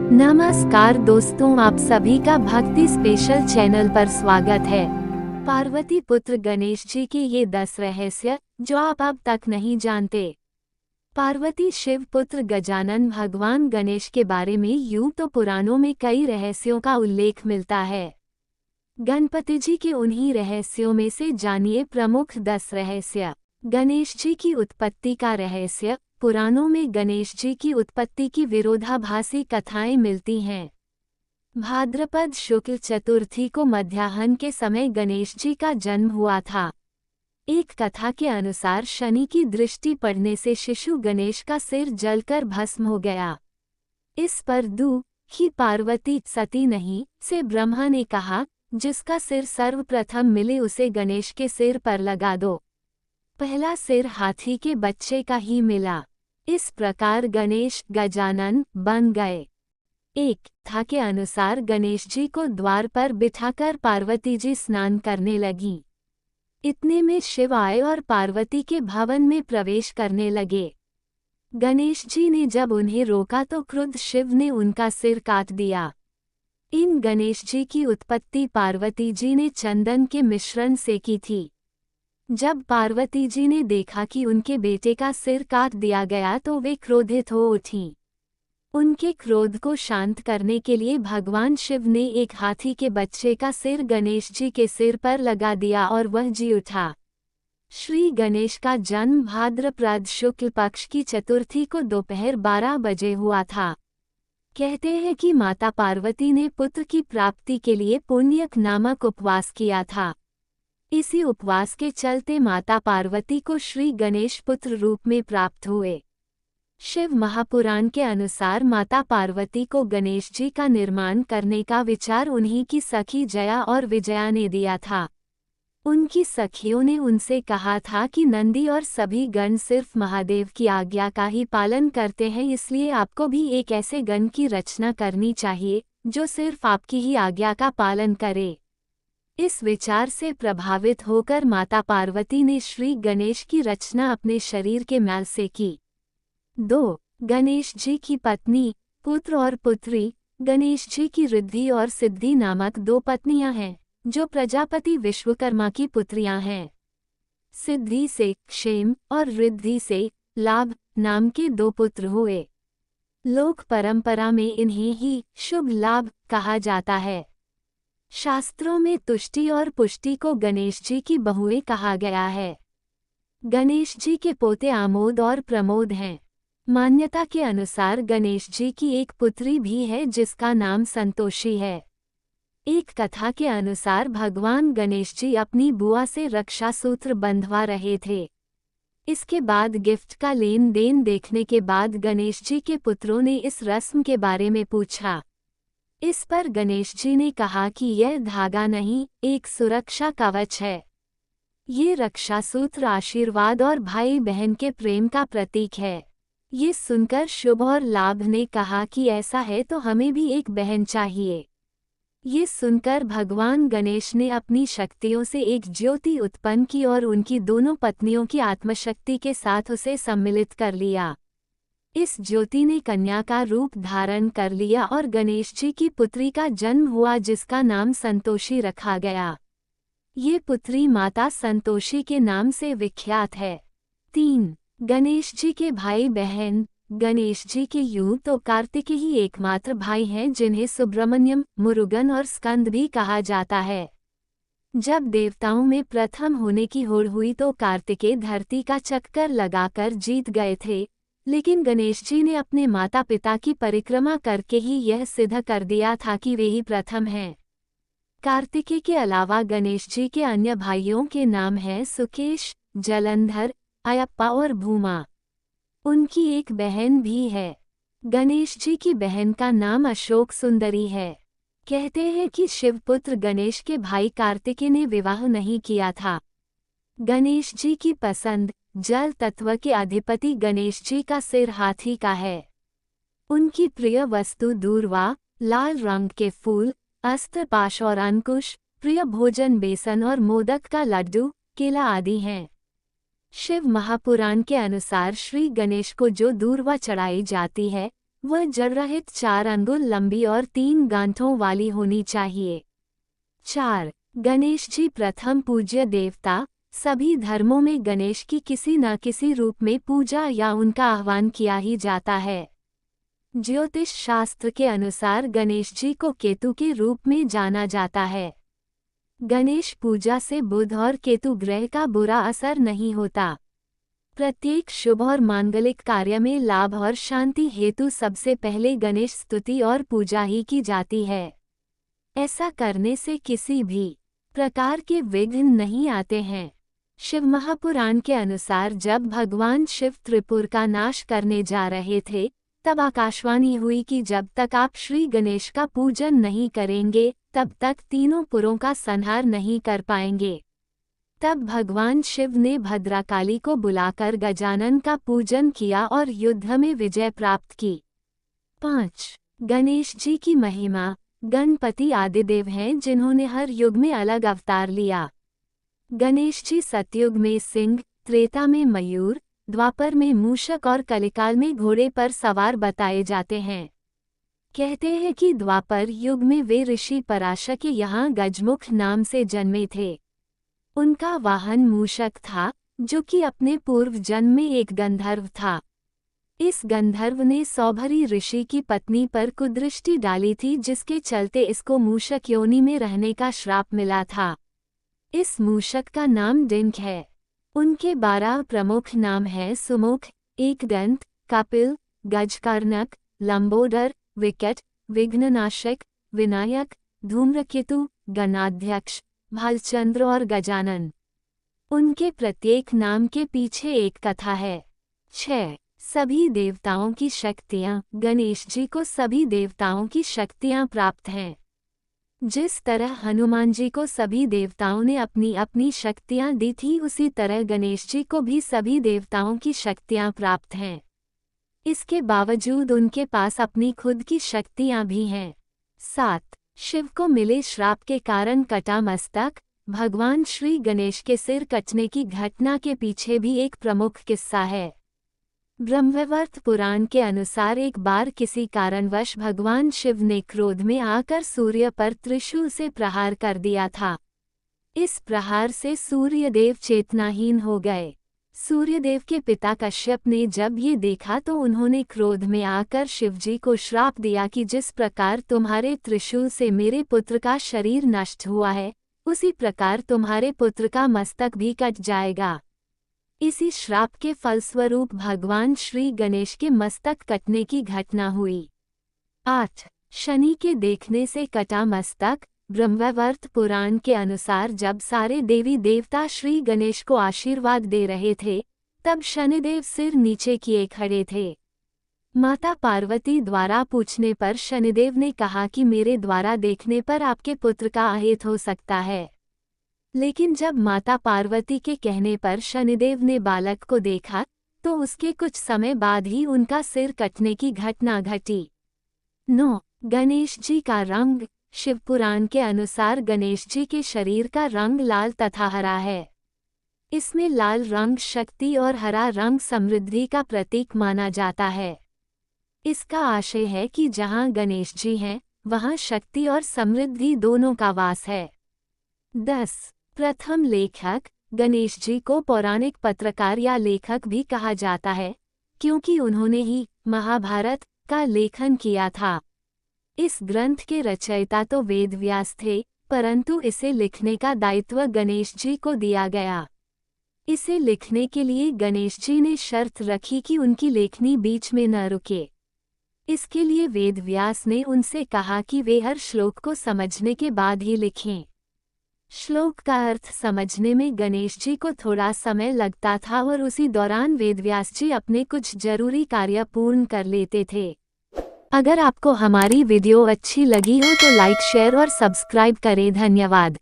नमस्कार दोस्तों, आप सभी का भक्ति स्पेशल चैनल पर स्वागत है। पार्वती पुत्र गणेश जी के ये 10 रहस्य जो आप अब तक नहीं जानते। पार्वती शिव पुत्र गजानन भगवान गणेश के बारे में यूं तो पुराणों में कई रहस्यों का उल्लेख मिलता है। गणपति जी के उन्हीं रहस्यों में से जानिए प्रमुख 10 रहस्य। गणेश जी की उत्पत्ति का रहस्य। पुराणों में गणेश जी की उत्पत्ति की विरोधाभासी कथाएं मिलती हैं। भाद्रपद शुक्ल चतुर्थी को मध्याह्न के समय गणेश जी का जन्म हुआ था। एक कथा के अनुसार शनि की दृष्टि पड़ने से शिशु गणेश का सिर जलकर भस्म हो गया। इस पर ही पार्वती सती नहीं से ब्रह्मा ने कहा, जिसका सिर सर्वप्रथम मिले उसे गणेश के सिर पर लगा दो। पहला सिर हाथी के बच्चे का ही मिला। इस प्रकार गणेश गजानन बन गए। एक कथा के अनुसार गणेश जी को द्वार पर बिठाकर पार्वती जी स्नान करने लगी। इतने में शिव आए और पार्वती के भवन में प्रवेश करने लगे। गणेश जी ने जब उन्हें रोका तो क्रुद्ध शिव ने उनका सिर काट दिया। इन गणेश जी की उत्पत्ति पार्वती जी ने चंदन के मिश्रण से की थी। जब पार्वती जी ने देखा कि उनके बेटे का सिर काट दिया गया तो वे क्रोधित हो उठीं। उनके क्रोध को शांत करने के लिए भगवान शिव ने एक हाथी के बच्चे का सिर गणेश जी के सिर पर लगा दिया और वह जी उठा। श्री गणेश का जन्म भाद्रपद शुक्ल पक्ष की चतुर्थी को दोपहर 12 बजे हुआ था। कहते हैं कि माता पार्वती ने पुत्र की प्राप्ति के लिए पुण्यक नामक उपवास किया था। इसी उपवास के चलते माता पार्वती को श्री गणेश पुत्र रूप में प्राप्त हुए। शिव महापुराण के अनुसार माता पार्वती को गणेश जी का निर्माण करने का विचार उन्हीं की सखी जया और विजया ने दिया था। उनकी सखियों ने उनसे कहा था कि नंदी और सभी गण सिर्फ महादेव की आज्ञा का ही पालन करते हैं, इसलिए आपको भी एक ऐसे गण की रचना करनी चाहिए जो सिर्फ आपकी ही आज्ञा का पालन करे। इस विचार से प्रभावित होकर माता पार्वती ने श्री गणेश की रचना अपने शरीर के मैल से की। 2. गणेश जी की पत्नी, पुत्र और पुत्री। गणेश जी की रिद्धि और सिद्धि नामक 2 पत्नियां हैं, जो प्रजापति विश्वकर्मा की पुत्रियां हैं। सिद्धि से क्षेम और रिद्धि से लाभ नाम के 2 पुत्र हुए। लोक परंपरा में इन्हें ही शुभ लाभ कहा जाता है। शास्त्रों में तुष्टि और पुष्टि को गणेश जी की बहुएं कहा गया है। गणेश जी के पोते आमोद और प्रमोद हैं। मान्यता के अनुसार गणेश जी की एक पुत्री भी है जिसका नाम संतोषी है। एक कथा के अनुसार भगवान गणेश जी अपनी बुआ से रक्षा सूत्र बंधवा रहे थे। इसके बाद गिफ्ट का लेन देन देखने के बाद गणेश जी के पुत्रों ने इस रस्म के बारे में पूछा। इस पर गणेश जी ने कहा कि यह धागा नहीं, एक सुरक्षा कवच है। ये रक्षा सूत्र आशीर्वाद और भाई बहन के प्रेम का प्रतीक है। ये सुनकर शुभ और लाभ ने कहा कि ऐसा है तो हमें भी एक बहन चाहिए। ये सुनकर भगवान गणेश ने अपनी शक्तियों से एक ज्योति उत्पन्न की और उनकी दोनों पत्नियों की आत्मशक्ति के साथ उसे सम्मिलित कर लिया। इस ज्योति ने कन्या का रूप धारण कर लिया और गणेश जी की पुत्री का जन्म हुआ, जिसका नाम संतोषी रखा गया। ये पुत्री माता संतोषी के नाम से विख्यात है। 3. गणेश जी के भाई बहन। गणेश जी के यूं तो कार्तिकेय ही एकमात्र भाई हैं जिन्हें सुब्रमण्यम, मुरुगन और स्कंद भी कहा जाता है। जब देवताओं में प्रथम होने की होड़ हुई तो कार्तिकेय धरती का चक्कर लगाकर जीत गए थे, लेकिन गणेश जी ने अपने माता पिता की परिक्रमा करके ही यह सिद्ध कर दिया था कि वे ही प्रथम हैं। कार्तिकेय के अलावा गणेश जी के अन्य भाइयों के नाम हैं सुकेश, जलंधर, अयप्पा और भूमा। उनकी एक बहन भी है। गणेश जी की बहन का नाम अशोक सुंदरी है। कहते हैं कि शिवपुत्र गणेश के भाई कार्तिकेय ने विवाह नहीं किया था। गणेश जी की पसंद जल तत्व के अधिपति गणेश जी का सिर हाथी का है। उनकी प्रिय वस्तु दूर्वा, लाल रंग के फूल, अस्त्र पाश और अंकुश, प्रिय भोजन बेसन और मोदक का लड्डू, केला आदि हैं। शिव महापुराण के अनुसार श्री गणेश को जो दूर्वा चढ़ाई जाती है वह जड़ रहित 4 अंगुल लंबी और 3 गांठों वाली होनी चाहिए। 4. गणेश जी प्रथम पूज्य देवता। सभी धर्मों में गणेश की किसी न किसी रूप में पूजा या उनका आह्वान किया ही जाता है। ज्योतिष शास्त्र के अनुसार गणेश जी को केतु के रूप में जाना जाता है। गणेश पूजा से बुध और केतु ग्रह का बुरा असर नहीं होता। प्रत्येक शुभ और मांगलिक कार्य में लाभ और शांति हेतु सबसे पहले गणेश स्तुति और पूजा ही की जाती है। ऐसा करने से किसी भी प्रकार के विघ्न नहीं आते हैं। शिव महापुराण के अनुसार जब भगवान शिव त्रिपुर का नाश करने जा रहे थे, तब आकाशवाणी हुई कि जब तक आप श्री गणेश का पूजन नहीं करेंगे, तब तक तीनों पुरों का संहार नहीं कर पाएंगे। तब भगवान शिव ने भद्रकाली को बुलाकर गजानन का पूजन किया और युद्ध में विजय प्राप्त की। 5. गणेश जी की महिमा। गणपति आदिदेव हैं जिन्होंने हर युग में अलग अवतार लिया। गणेश जी सतयुग में सिंह, त्रेता में मयूर, द्वापर में मूषक और कलिकाल में घोड़े पर सवार बताए जाते हैं। कहते हैं कि द्वापर युग में वे ऋषि पराशर के यहाँ गजमुख नाम से जन्मे थे। उनका वाहन मूषक था, जो कि अपने पूर्व जन्म में एक गंधर्व था। इस गंधर्व ने सौभरी ऋषि की पत्नी पर कुदृष्टि डाली थी, जिसके चलते इसको मूषक योनि में रहने का श्राप मिला था। इस मूषक का नाम डिंक है। उनके 12 प्रमुख नाम हैं सुमुख, एकदंत, कपिल, गजकर्णक, लंबोदर, विकट, विघ्ननाशक, विनायक, धूम्रकेतु, गणाध्यक्ष, भालचंद्र और गजानन। उनके प्रत्येक नाम के पीछे एक कथा है। 6. सभी देवताओं की शक्तियाँ। गणेश जी को सभी देवताओं की शक्तियाँ प्राप्त हैं। जिस तरह हनुमान जी को सभी देवताओं ने अपनी अपनी शक्तियाँ दी थी, उसी तरह गणेश जी को भी सभी देवताओं की शक्तियाँ प्राप्त हैं। इसके बावजूद उनके पास अपनी खुद की शक्तियाँ भी हैं। 7. शिव को मिले श्राप के कारण कटा मस्तक। भगवान श्री गणेश के सिर कटने की घटना के पीछे भी एक प्रमुख किस्सा है। ब्रह्मवैवर्त पुराण के अनुसार एक बार किसी कारणवश भगवान शिव ने क्रोध में आकर सूर्य पर त्रिशूल से प्रहार कर दिया था। इस प्रहार से सूर्यदेव चेतनाहीन हो गए। सूर्यदेव के पिता कश्यप ने जब ये देखा तो उन्होंने क्रोध में आकर शिवजी को श्राप दिया कि जिस प्रकार तुम्हारे त्रिशूल से मेरे पुत्र का शरीर नष्ट हुआ है, उसी प्रकार तुम्हारे पुत्र का मस्तक भी कट जाएगा। इसी श्राप के फलस्वरूप भगवान श्री गणेश के मस्तक कटने की घटना हुई। 8. शनि के देखने से कटा मस्तक। ब्रह्मवैवर्त पुराण के अनुसार जब सारे देवी देवता श्री गणेश को आशीर्वाद दे रहे थे, तब शनिदेव सिर नीचे किए खड़े थे। माता पार्वती द्वारा पूछने पर शनिदेव ने कहा कि मेरे द्वारा देखने पर आपके पुत्र का अहित हो सकता है। लेकिन जब माता पार्वती के कहने पर शनिदेव ने बालक को देखा, तो उसके कुछ समय बाद ही उनका सिर कटने की घटना घटी। 9. गणेश जी का रंग। शिवपुराण के अनुसार गणेश जी के शरीर का रंग लाल तथा हरा है। इसमें लाल रंग शक्ति और हरा रंग समृद्धि का प्रतीक माना जाता है। इसका आशय है कि जहाँ गणेश जी हैं, वहाँ शक्ति और समृद्धि दोनों का वास है। 10. प्रथम लेखक। गणेश जी को पौराणिक पत्रकार या लेखक भी कहा जाता है, क्योंकि उन्होंने ही महाभारत का लेखन किया था। इस ग्रंथ के रचयिता तो वेदव्यास थे, परंतु इसे लिखने का दायित्व गणेश जी को दिया गया। इसे लिखने के लिए गणेश जी ने शर्त रखी कि उनकी लेखनी बीच में न रुके। इसके लिए वेदव्यास ने उनसे कहा कि वे हर श्लोक को समझने के बाद ही लिखें। श्लोक का अर्थ समझने में गणेश जी को थोड़ा समय लगता था और उसी दौरान वेदव्यास जी अपने कुछ जरूरी कार्य पूर्ण कर लेते थे। अगर आपको हमारी वीडियो अच्छी लगी हो तो लाइक, शेयर और सब्सक्राइब करें। धन्यवाद।